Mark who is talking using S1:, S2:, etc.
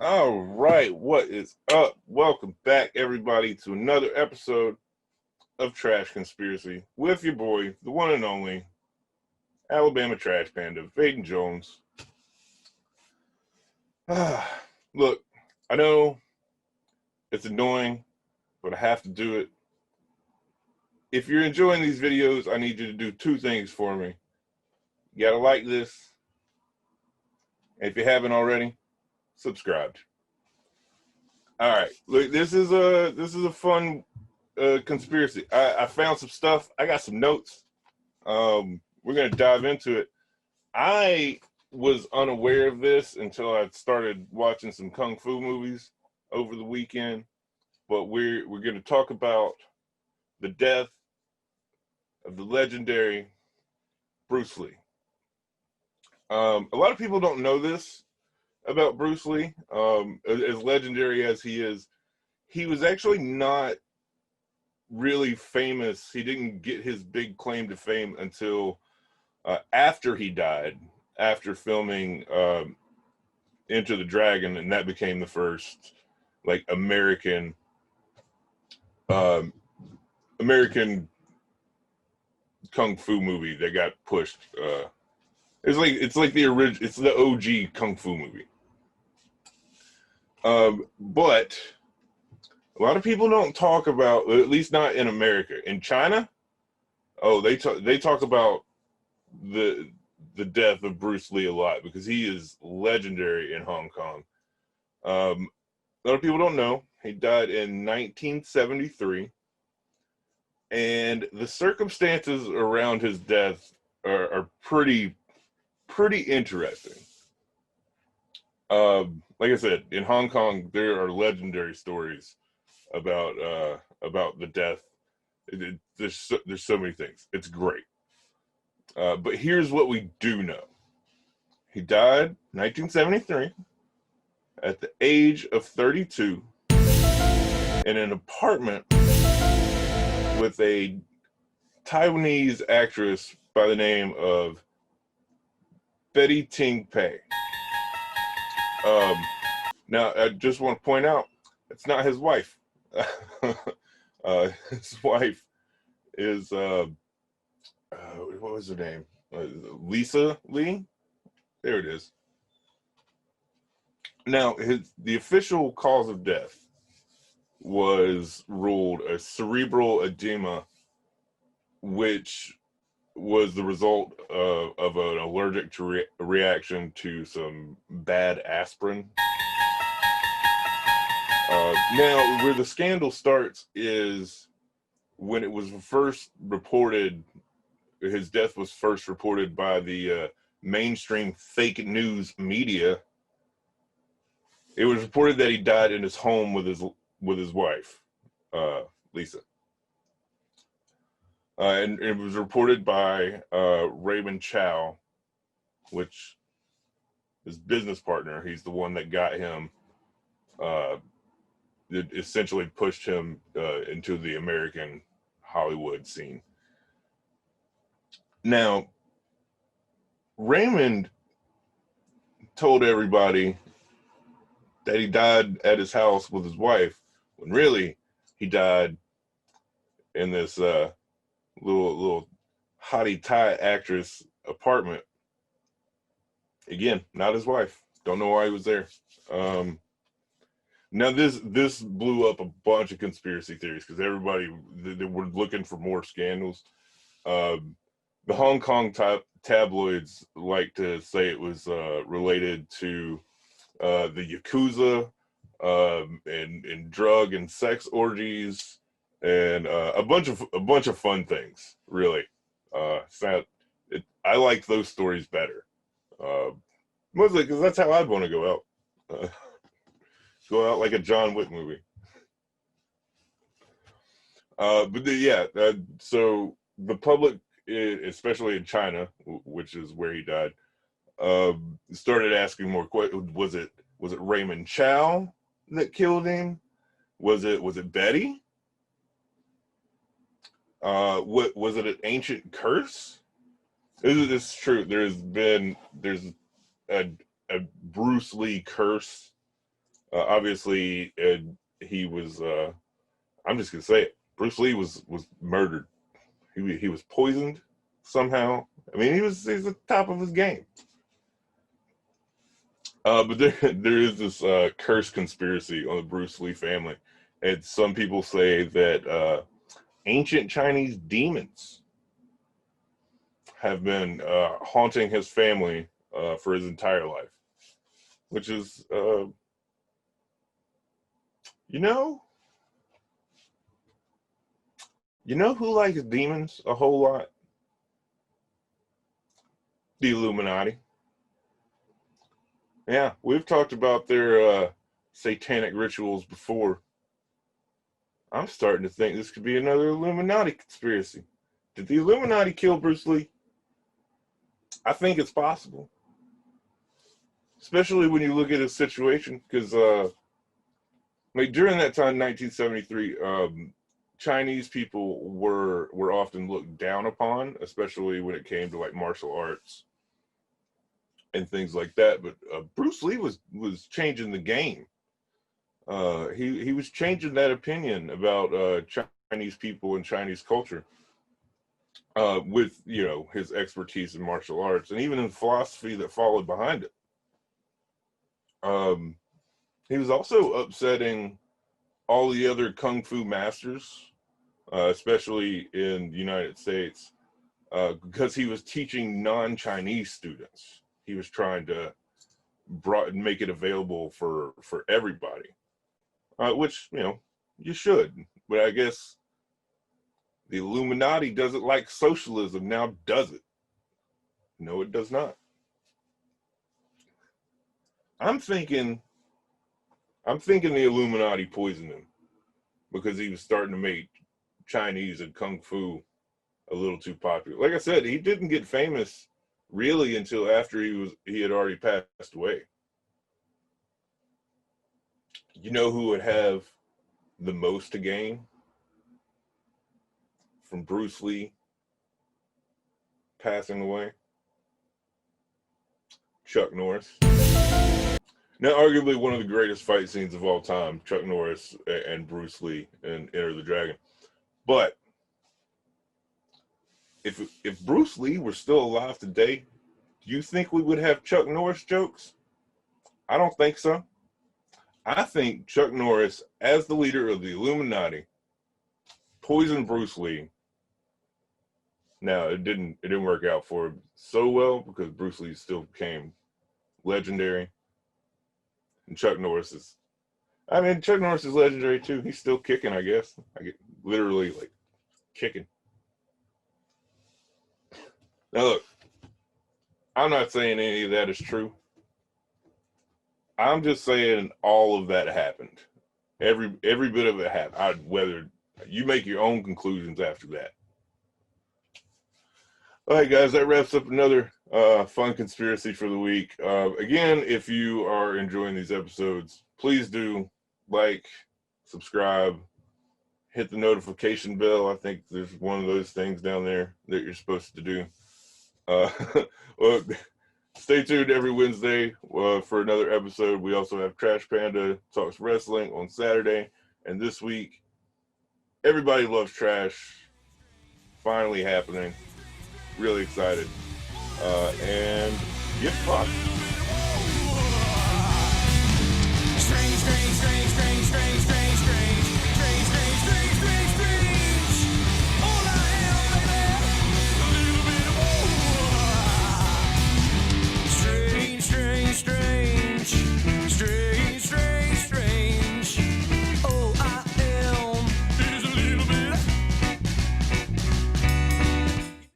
S1: All right, what is up? Welcome back, everybody, to another episode of Trash Conspiracy with your boy, the one and only Alabama Trash Panda, Vaiden Jones. Look, I know it's annoying, but I have to do it. If you're enjoying these videos, I need you to do two things for me. You gotta like this, and if you haven't already, subscribe. All right, look, this is a fun conspiracy. I found some stuff. I got some notes. We're gonna dive into it. I was unaware of this until I started watching some kung fu movies over the weekend. But we're gonna talk about the death of the legendary Bruce Lee. A lot of people don't know this about Bruce Lee. As legendary as he was actually not really famous. He didn't get his big claim to fame until after he died, after filming Enter the Dragon, and that became the first like American kung fu movie that got pushed. It's like the original. It's the OG kung fu movie. But a lot of people don't talk about, at least not in America. In China, they talk about the death of Bruce Lee a lot because he is legendary in Hong Kong. A lot of people don't know he died in 1973, and the circumstances around his death are pretty interesting. Like I said, in Hong Kong, there are legendary stories about the death. There's so many things. It's great. But here's what we do know. He died 1973 at the age of 32 in an apartment with a Taiwanese actress by the name of Betty Ting Pei. Now, I just want to point out, it's not his wife. His wife is, what was her name? Lisa Lee? There it is. Now, the official cause of death was ruled a cerebral edema, which was the result of an allergic reaction to some bad aspirin. Now, where the scandal starts is when it was first reported, his death was first reported by the mainstream fake news media. It was reported that he died in his home with his wife, Lisa. And it was reported by Raymond Chow, which his business partner. He's the one that got him, it essentially pushed him into the American Hollywood scene. Now, Raymond told everybody that he died at his house with his wife, when really he died in this little hottie Thai actress apartment. Again, not his wife. Don't know why he was there. Now this blew up a bunch of conspiracy theories because everybody they were looking for more scandals. The Hong Kong tabloids like to say it was related to the Yakuza and drug and sex orgies and a bunch of fun things. Really, I like those stories better, mostly because that's how I'd want to go out. Go out like a John Wick movie. So the public, especially in China, which is where he died, started asking more questions. Was it Raymond Chow that killed him? Was it Betty? What was it? An ancient curse? This is true. There's a Bruce Lee curse Obviously, he was. I'm just gonna say it. Bruce Lee was murdered. He was poisoned somehow. I mean, he's at the top of his game. But there is this cursed conspiracy on the Bruce Lee family, and some people say that ancient Chinese demons have been haunting his family for his entire life, which is, you know who likes demons a whole lot? The Illuminati. Yeah, we've talked about their satanic rituals before. I'm starting to think this could be another Illuminati conspiracy. Did the Illuminati kill Bruce Lee? I think it's possible. Especially when you look at his situation, because during that time, 1973, Chinese people were often looked down upon, especially when it came to like martial arts and things like that. But Bruce Lee was changing the game. He was changing that opinion about Chinese people and Chinese culture with his expertise in martial arts and even in philosophy that followed behind it. He was also upsetting all the other kung fu masters, especially in the United States, because he was teaching non-Chinese students. He was trying to make it available for everybody, which you should. But I guess the Illuminati doesn't like socialism now, does it? No, it does not. I'm thinking the Illuminati poisoned him because he was starting to make Chinese and Kung Fu a little too popular. Like I said, he didn't get famous really until after he had already passed away. You know who would have the most to gain from Bruce Lee passing away? Chuck Norris. Now, arguably one of the greatest fight scenes of all time, Chuck Norris and Bruce Lee in Enter the Dragon. But if Bruce Lee were still alive today, do you think we would have Chuck Norris jokes? I don't think so. I think Chuck Norris, as the leader of the Illuminati, poisoned Bruce Lee. Now, it didn't work out for him so well because Bruce Lee still became legendary. And Chuck Norris is legendary too. He's still kicking, I guess. Literally like kicking. Now look, I'm not saying any of that is true. I'm just saying all of that happened. Every bit of it happened. Whether you make your own conclusions after that. All right, guys, that wraps up another fun conspiracy for the week. Again, if you are enjoying these episodes, please do like, subscribe, hit the notification bell. I think there's one of those things down there that you're supposed to do. Well, stay tuned every Wednesday for another episode. We also have Trash Panda Talks Wrestling on Saturday. And this week, Everybody Loves Trash, finally happening. Really excited. And get fucked.